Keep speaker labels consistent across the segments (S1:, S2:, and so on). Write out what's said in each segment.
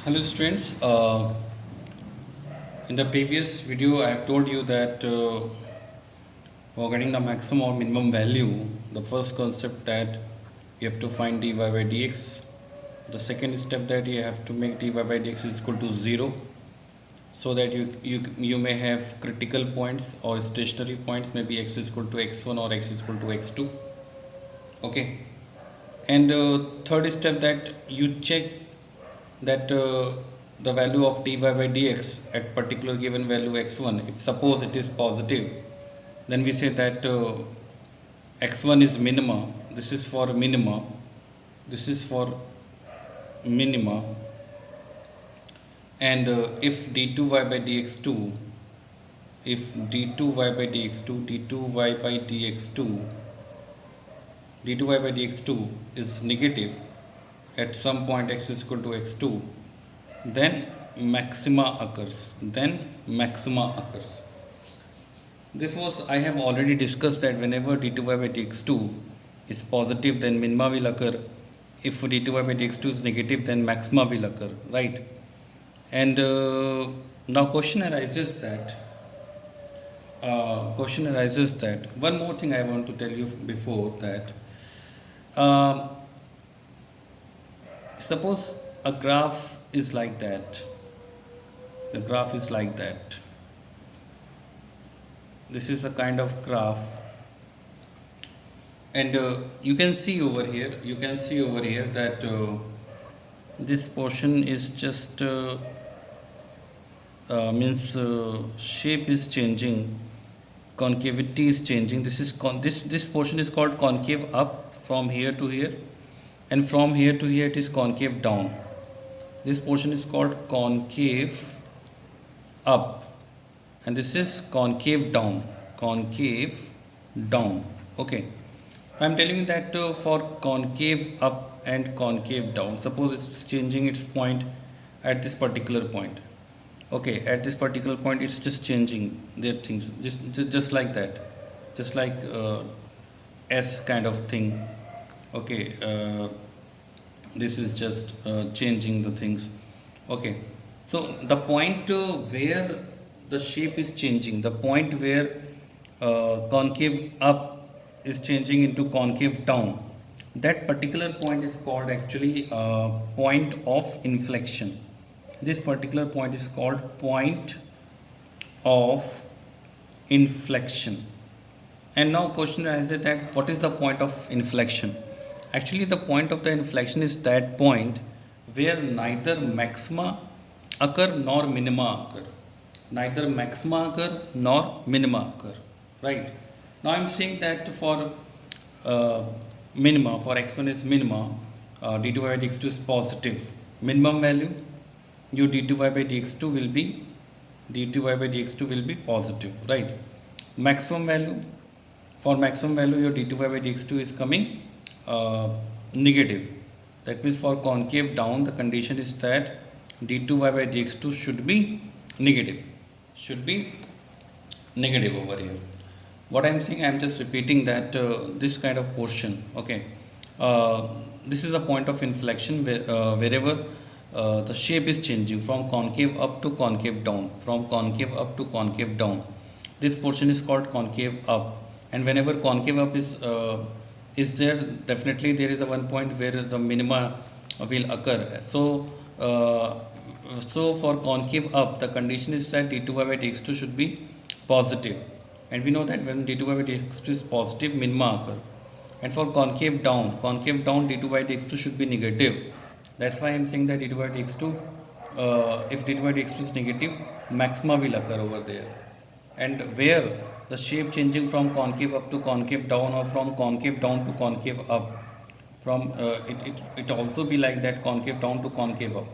S1: Hello students, in the previous video I have told you that for getting the maximum or minimum value, the first concept that you have to find dy by dx. The second step that you have to make dy by dx is equal to 0, so that you may have critical points or stationary points, maybe x is equal to x1 or x is equal to x2. Okay, and third step that you check that the value of dy by dx at particular given value x1, if suppose it is positive, then we say that x1 is minima, this is for minima, this is for minima, and if d2y by dx2, if d2y by dx2, d2y by dx2, d2y by dx2 is negative at some point x is equal to x2, then maxima occurs, this was I have already discussed that whenever d2y by dx2 is positive, then minima will occur. If d2y by dx2 is negative, then maxima will occur, right? And now question arises that one more thing I want to tell you before that. Suppose a graph is like that. The graph is like that. This is a kind of graph, and you can see over here. That this portion is just means shape is changing, concavity is changing. This portion is called concave up from here to here, and from here to here it is concave down. This portion is called concave up, and this is concave down. Okay, I'm telling you that for concave up and concave down, suppose it's changing its point at this particular point. Okay, at this particular point it's just changing their things, just like that, just like S kind of thing. Okay, this is just changing the things. Okay, so the point where the shape is changing, the point where concave up is changing into concave down, that particular point is called actually point of inflection. This particular point is called point of inflection. And now question arises that what is the point of inflection? Actually, the point of the inflection is that point where neither maxima occur nor minima occur. Neither maxima occur nor minima occur. Right? Now I'm saying that for minima, for x1 is minima, d2y by dx2 is positive. Minimum value, your d2y by dx2 will be positive, right? Maximum value, for maximum value your d2y by dx2 is coming negative. That means for concave down, the condition is that d2y by dx2 should be negative, over here. What I'm saying, I'm just repeating that this kind of portion, okay, this is a point of inflection wherever the shape is changing from concave up to concave down, this portion is called concave up. And whenever concave up is there, definitely there is a one point where the minima will occur. So for concave up, the condition is that d2y by dx2 should be positive, and we know that when d2y by dx2 is positive, minima occur. And for concave down, d2y by dx2 should be negative. That's why I'm saying that d2y by dx2, if d2y by dx2 is negative, maxima will occur over there. And where the shape changing from concave up to concave down, or from concave down to concave up, from it also be like that, concave down to concave up,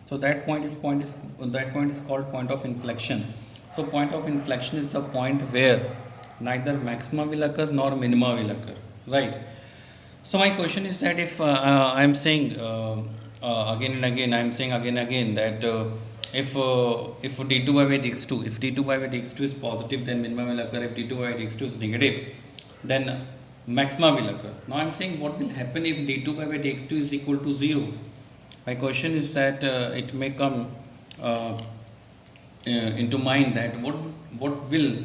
S1: so that point is called point of inflection. So point of inflection is the point where neither maxima will occur nor minima will occur, right? So my question is that if I'm saying again and again that if d2y by dx2 is positive, then minimum will occur. If d2y by dx2 is negative, then maxima will occur. Now I'm saying what will happen if d2y by dx2 is equal to 0. My question is that it may come uh, into mind that what will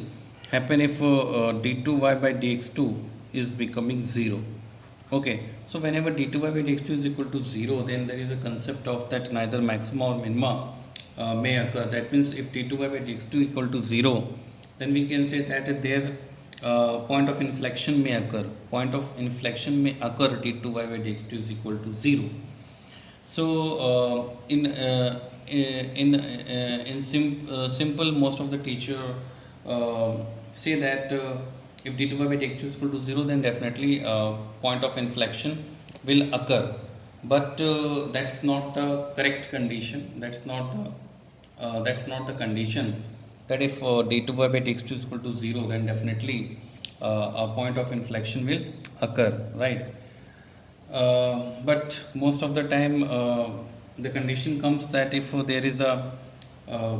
S1: happen if d2y by dx2 is becoming 0. Okay, so whenever d2y by dx2 is equal to 0, then there is a concept of that neither maxima or minima may occur. That means if d2y by dx2 equal to 0, then we can say that their point of inflection may occur. Point of inflection may occur d2y by dx2 is equal to 0. So simple, most of the teacher say that if d2y by dx2 is equal to 0, then definitely point of inflection will occur. But that's not the correct condition. That's not the condition. That if d2y by dx2 is equal to 0, then definitely a point of inflection will occur, right? But most of the time the condition comes that if there is a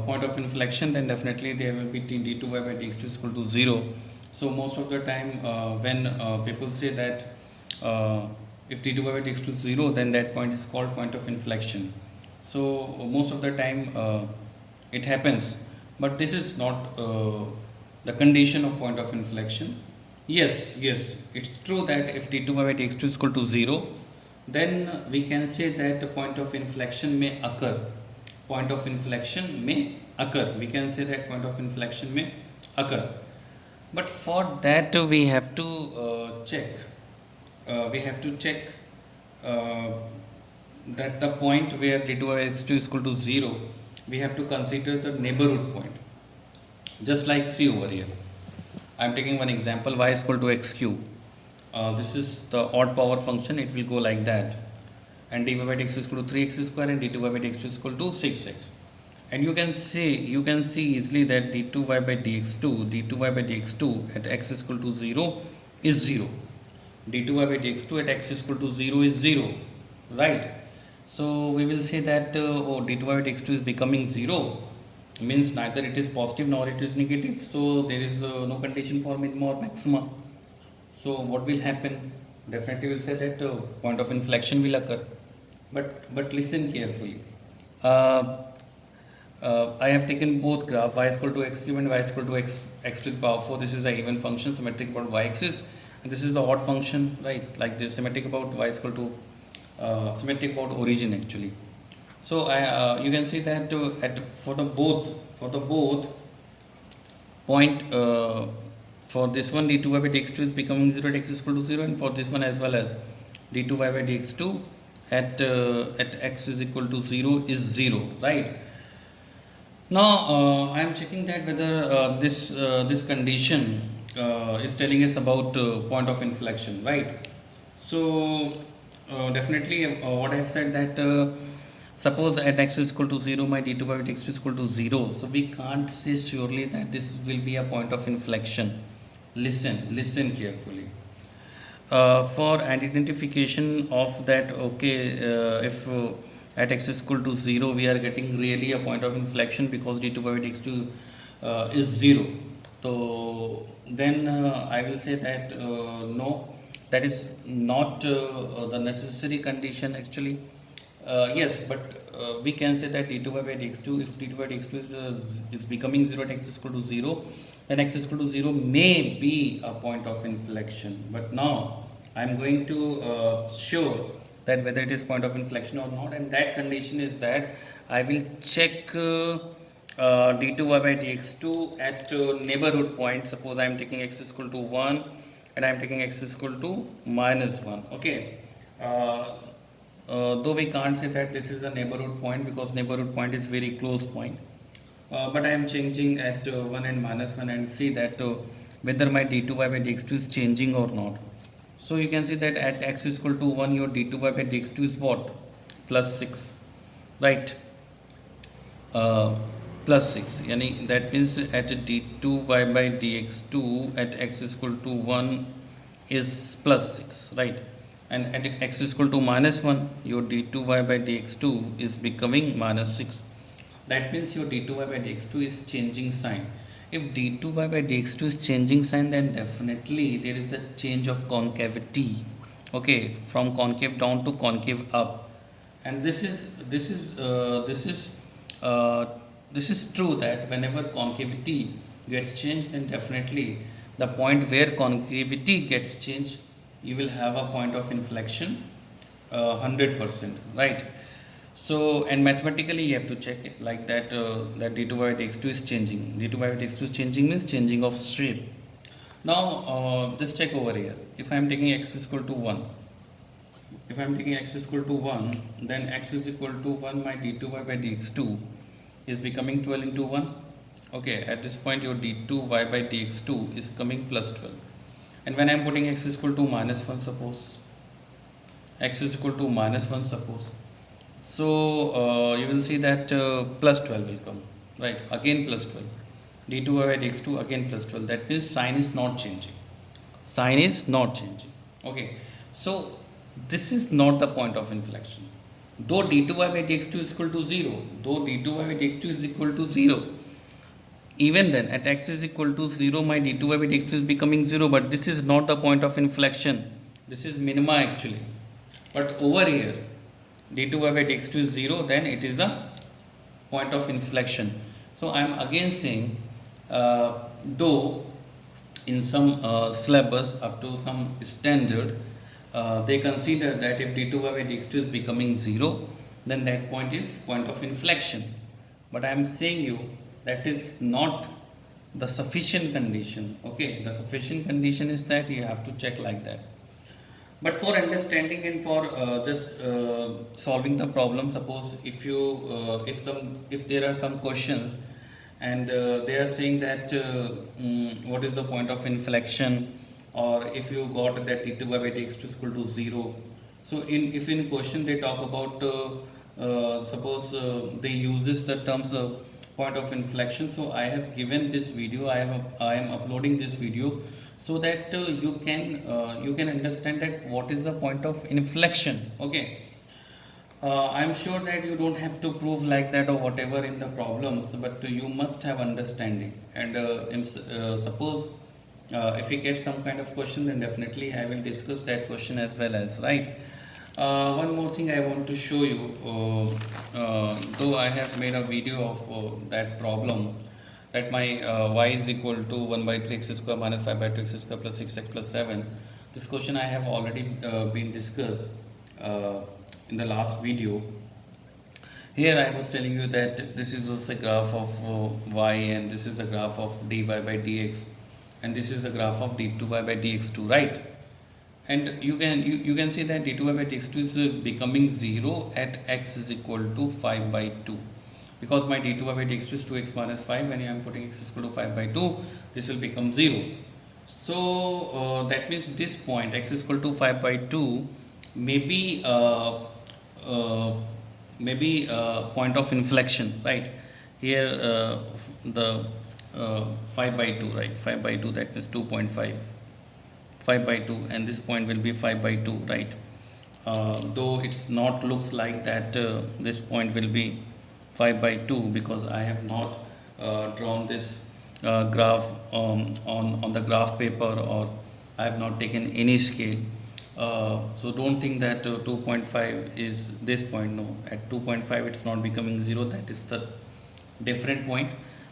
S1: point of inflection, then definitely there will be d2y by dx2 is equal to 0. So most of the time when people say that if d2y by dx2 is 0, then that point is called point of inflection. So most of the time it happens, but this is not the condition of point of inflection. Yes, it's true that if d2y by dx2 is equal to 0, then we can say that the point of inflection may occur. Point of inflection may occur. We can say that point of inflection may occur. But for that we have to check. We have to check that the point where d2y by dx2 is equal to 0, we have to consider the neighborhood point. Just like see over here. I am taking one example, y is equal to x cube. This is the odd power function, it will go like that. And dy by dx is equal to 3x square and d2y by dx is equal to 6x. And you can see easily that d2y by dx2 at x is equal to 0 is 0. d2y by dx2 at x is equal to 0 is 0, right? So we will say that d2y by dx2 is becoming 0, means neither it is positive nor it is negative, so there is no condition for minima or maxima. So what will happen? Definitely will say that point of inflection will occur. But listen carefully. I have taken both graph y is equal to x cube and y is equal to x to the power 4. This is the even function symmetric about y axis, and this is the odd function, right? Like this, symmetric about y is equal to symmetric about origin actually. So you can see that for the both point for this one d2y by dx2 is becoming 0 at x is equal to 0, and for this one as well as d2y by dx2 at x is equal to 0 is 0, right? Now I am checking that whether this condition is telling us about point of inflection, right? So definitely what I have said that suppose at x is equal to 0 my d2 by dx is equal to 0, so we can't say surely that this will be a point of inflection. Listen carefully. For identification of that, okay, if at x is equal to 0 we are getting really a point of inflection because d2 by dx2 is 0, so then I will say that no, that is not the necessary condition actually. Yes, but we can say that d2y by dx2, if d2 by dx2 is becoming 0 at x is equal to 0, then x is equal to 0 may be a point of inflection. But now I am going to show that whether it is point of inflection or not, and that condition is that I will check d2y by dx2 at neighborhood point. Suppose I am taking x is equal to 1 and I am taking x is equal to minus 1. Okay. Though we can't say that this is a neighborhood point because neighborhood point is very close point, but I am changing at 1 and minus 1 and see that whether my d2y by dx2 is changing or not. So you can see that at x is equal to 1 your d2y by dx2 is what? Plus 6, right? Plus 6, yani that means at d2y by dx2 at x is equal to 1 is plus 6, right? And at x is equal to minus 1 your d2y by dx2 is becoming minus 6. That means your d2y by dx2 is changing sign. If d2y by dx2 is changing sign, then definitely there is a change of concavity. Okay, from concave down to concave up. And uh, this is true that whenever concavity gets changed, then definitely the point where concavity gets changed, you will have a point of inflection 100%, right? So, and mathematically you have to check it like that, that d2 by dx2 is changing. D2 by dx2 is changing means changing of shape. Now, just check over here. If I am taking x is equal to 1, if I am taking x is equal to 1, then x is equal to 1, my d2y by dx2 is becoming 12 into 1. Okay, at this point your d2y by dx2 is coming plus 12. And when I am putting x is equal to minus 1, suppose, x is equal to minus 1, suppose. So, you will see that plus 12 will come, right? Again plus 12. d2 by dx2 again plus 12. That means sign is not changing. Sign is not changing. Okay. So, this is not the point of inflection. Though d2 by dx2 is equal to 0, though d2 by dx2 is equal to 0, even then at x is equal to 0, my d2 by dx2 is becoming 0, but this is not the point of inflection. This is minima actually. But over here, d2y by dx2 is 0, then it is a point of inflection. So I am again saying, though in some syllabus up to some standard, they consider that if d2y by dx2 is becoming 0, then that point is point of inflection. But I am saying you that is not the sufficient condition. Okay, the sufficient condition is that you have to check like that. But for understanding and for just solving the problem, suppose if you if there are some questions and they are saying that what is the point of inflection, or if you got that d2 by dx2 is equal to 0. So if in question they talk about suppose they uses the terms point of inflection. So I have given this video, I am uploading this video so that you can understand that what is the point of inflection. Okay, I'm sure that you don't have to prove like that or whatever in the problems, but you must have understanding. And suppose if we get some kind of question, then definitely I will discuss that question as well as, right. One more thing I want to show you, though I have made a video of that problem, that my y is equal to 1 by 3 x square minus 5 by 2 x square plus 6x plus 7. This question I have already been discussed in the last video. Here I was telling you that this is also a graph of y, and this is a graph of dy by dx, and this is a graph of d2y by dx2, right? And you can see that d2y by dx2 is becoming 0 at x is equal to 5 by 2. Because my d2y by dx2 is 2x minus 5, when I am putting x is equal to 5 by 2, this will become 0. So that means this point x is equal to 5 by 2 may be point of inflection, right? Here the 5 by 2, right? 5 by 2, that means 2.5. 5 by 2, and this point will be 5 by 2, right? Though it's not looks like that this point will be 5 by 2, because I have not drawn this graph on the graph paper, or I have not taken any scale. So don't think that 2.5 is this point. No, at 2.5 it's not becoming 0, that is the different point.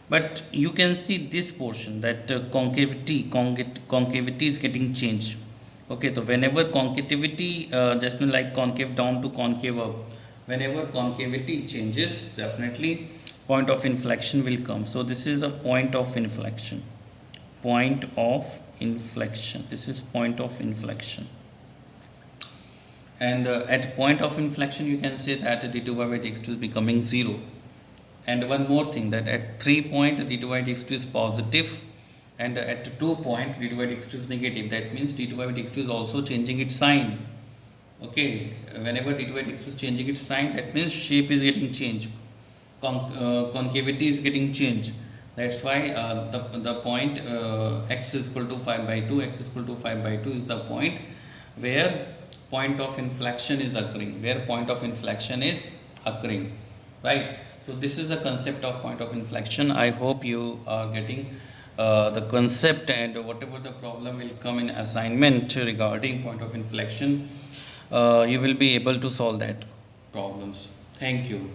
S1: But you can see this portion, that concavity is getting changed. Okay, so whenever concavity just like concave down to concave up, whenever concavity changes, definitely point of inflection will come. So this is a point of inflection, point of inflection. This is point of inflection. And at point of inflection you can say that d2 by dx2 is becoming 0. And one more thing, that at 3 point d2 by dx2 is positive, and at 2 point d2 by dx2 is negative. That means d2 by dx2 is also changing its sign. Okay, whenever d2 by dx2 is changing its sign, that means shape is getting changed, concavity is getting changed. That's why the point x is equal to 5 by 2, x is equal to 5 by 2 is the point where point of inflection is occurring, right? So this is the concept of point of inflection. I hope you are getting the concept, and whatever the problem will come in assignment regarding point of inflection, you will be able to solve that problems. Thank you.